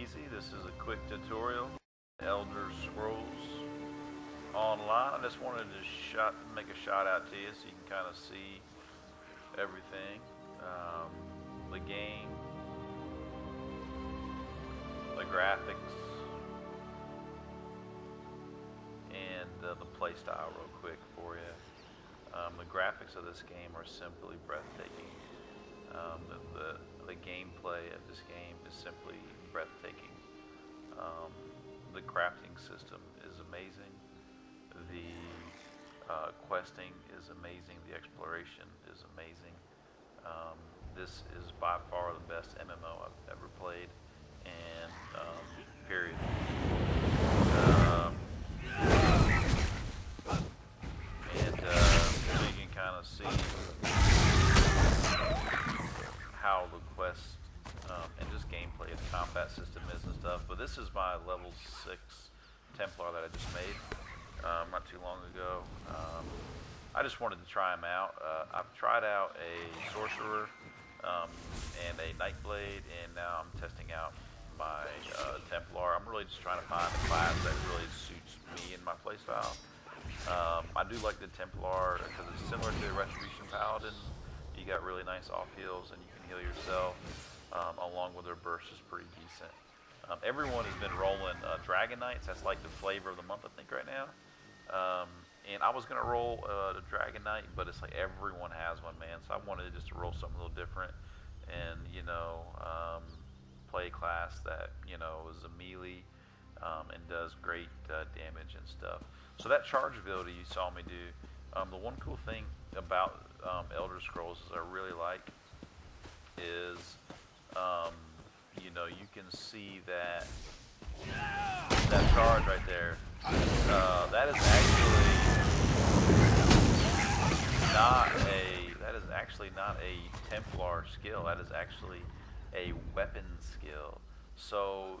easy. This is a quick tutorial. Elder Scrolls Online. I just wanted to make a shout out to you so you can kind of see everything. The game, the graphics, and the play style real quick for you. The graphics of this game are simply breathtaking. The gameplay of this game is simply breathtaking. The crafting system is amazing. The questing is amazing. The exploration is amazing. This is by far the best MMO I've ever played, and period. So you can kind of see how the quest and just gameplay and combat system is and stuff. But this is my level 6 Templar that I just made not too long ago. I just wanted to try them out. I've tried out a Sorcerer and a Nightblade, and now I'm testing out my Templar. I'm really just trying to find a class that really suits me and my playstyle. I do like the Templar because it's similar to the Retribution Paladin. You got really nice off heals, and you can heal yourself, along with their burst is pretty decent. Everyone has been rolling Dragon Knights. That's like the flavor of the month, I think, right now. And I was gonna roll the Dragon Knight, but it's like everyone has one, man. So I wanted just to roll something a little different, and play a class that is a melee and does great damage and stuff. So that charge ability you saw me do. The one cool thing about Elder Scrolls is I really like is you can see that charge right there. That is actually not a Templar skill. That is actually a weapon skill. So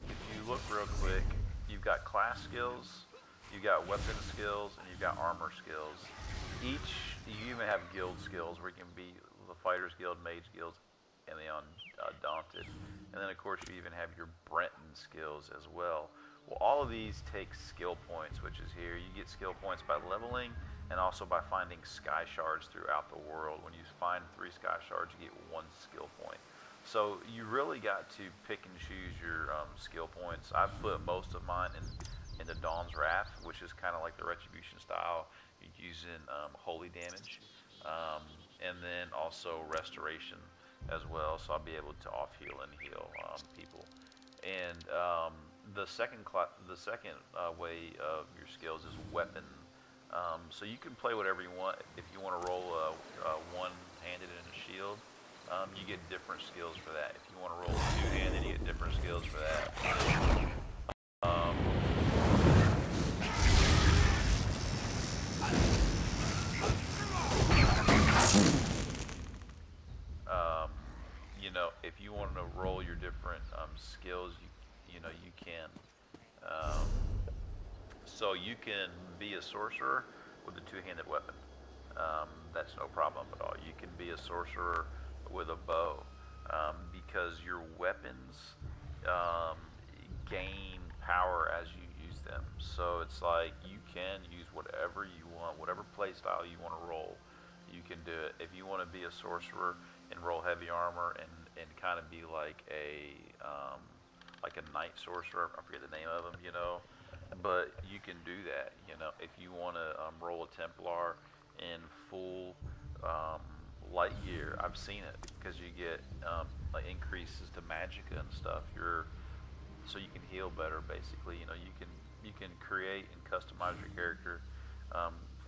if you look real quick, you've got class skills, you've got weapon skills, and you've got armor skills. You even have guild skills where you can be the Fighters Guild, Mage Guilds, and the Undaunted. And then of course you even have your Breton skills as well. Well, all of these take skill points, which is here. You get skill points by leveling and also by finding sky shards throughout the world. When you find 3 sky shards, you get 1 skill point. So you really got to pick and choose your skill points. I've put most of mine in the Dawn's Wrath, which is kind of like the Retribution style. You're using holy damage, and then also restoration as well. So I'll be able to off heal and heal people. And the second way of your skills is weapon. So you can play whatever you want. If you want to roll one-handed and a shield, you get different skills for that. If you want to roll two-handed, you get different skills for that. If you want to roll your different skills, you can. So you can be a sorcerer with a two-handed weapon. That's no problem at all. You can be a sorcerer with a bow, because your weapons gain power as you use them. So it's like you can use whatever you want, whatever play style you want to roll, you can do it. If you want to be a sorcerer and roll heavy armor and kind of be like a knight sorcerer, I forget the name of them, but you can do that. If you want to roll a Templar in full light gear, I've seen it, because you get like increases to magicka and stuff. So you can heal better, basically. You can create and customize your character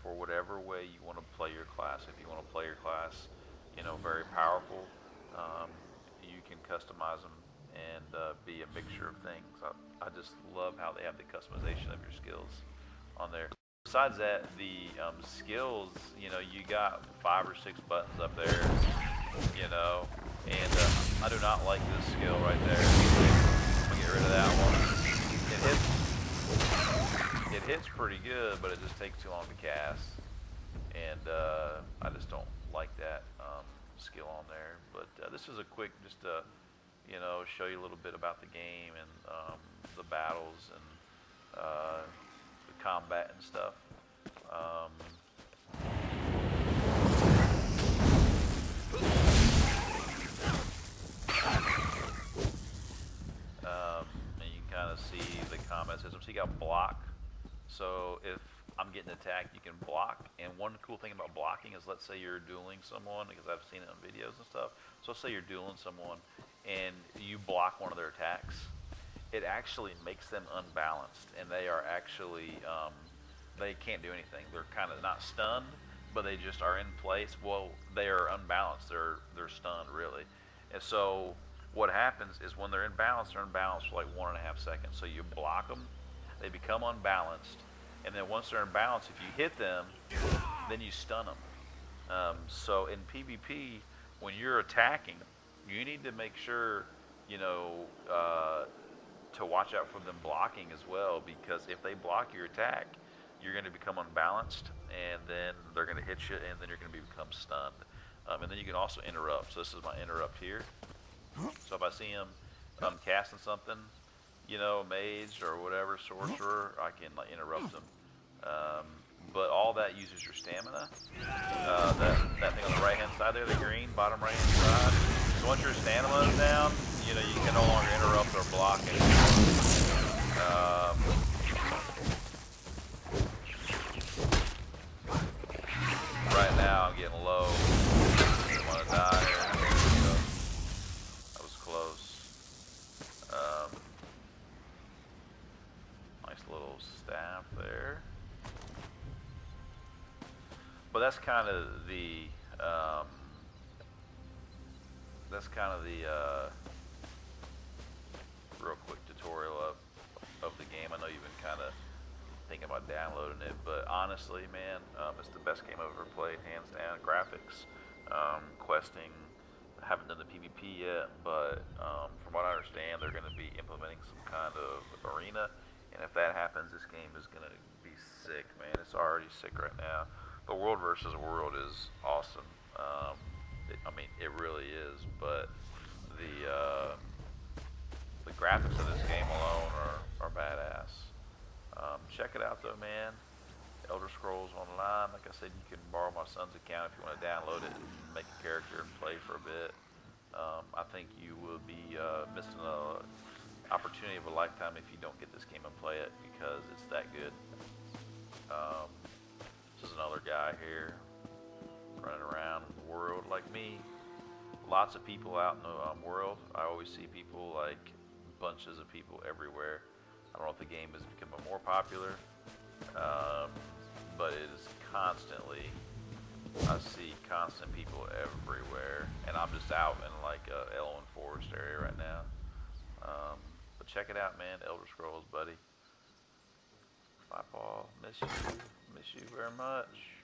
for whatever way you want to play your class. If you want to play your class, very powerful, you can customize them and be a mixture of things. I just love how they have the customization of your skills on there. Besides that, the skills, you got 5 or 6 buttons up there, and I do not like this skill right there. I'm gonna get rid of that one. It hits pretty good, but it just takes too long to cast, and I just don't like that skill on there. But this is a quick, just you know, show you a little bit about the game and the battles and the combat and stuff. Um, and you can kind of see the combat system. So you got block. So if I'm getting attacked, you can block. And one cool thing about blocking is, let's say you're dueling someone, because I've seen it on videos and stuff. So let's say you're dueling someone and you block one of their attacks. It actually makes them unbalanced, and they are actually, they can't do anything. They're kind of not stunned, but they just are in place. Well, they are unbalanced. They're stunned, really. And so what happens is when they're imbalanced for like 1.5 seconds. So you block them, they become unbalanced, and then once they're imbalanced, if you hit them, then you stun them. So in PvP, when you're attacking, you need to make sure, you know, to watch out for them blocking as well, because if they block your attack, you're going to become unbalanced, and then they're going to hit you, and then you're going to become stunned. And then you can also interrupt. So this is my interrupt here. So if I see him casting something, you know, mage or whatever, sorcerer, I can like interrupt them. But all that uses your stamina. That thing on the right hand side there, the green, bottom right hand side. So once your stamina is down, you know, you can no longer interrupt or block anymore. Right now I'm getting low. I want to die here. There we go. That was close. Nice little staff there. But that's kind of the real quick tutorial of the game. I know you've been kind of thinking about downloading it, but honestly, man, it's the best game I've ever played, hands down. Graphics, questing, I haven't done the PvP yet, but from what I understand, they're going to be implementing some kind of arena, and if that happens, this game is going to be sick, man. It's already sick right now. The world versus world is awesome. I mean, it really is, but the graphics of this game alone are badass. Check it out though, man. Elder Scrolls Online. Like I said, you can borrow my son's account if you want to download it and make a character and play for a bit. I think you will be missing an opportunity of a lifetime if you don't get this game and play it, because it's that good. This is another guy here running around the world like me. Lots of people out in the world. I always see people, like bunches of people everywhere. I don't know if the game is becoming more popular, but it is constantly, I see constant people everywhere, and I'm just out in like Elwyn Forest area right now. But check it out, man. Elder Scrolls, buddy. Bye, Paul. Miss you very much.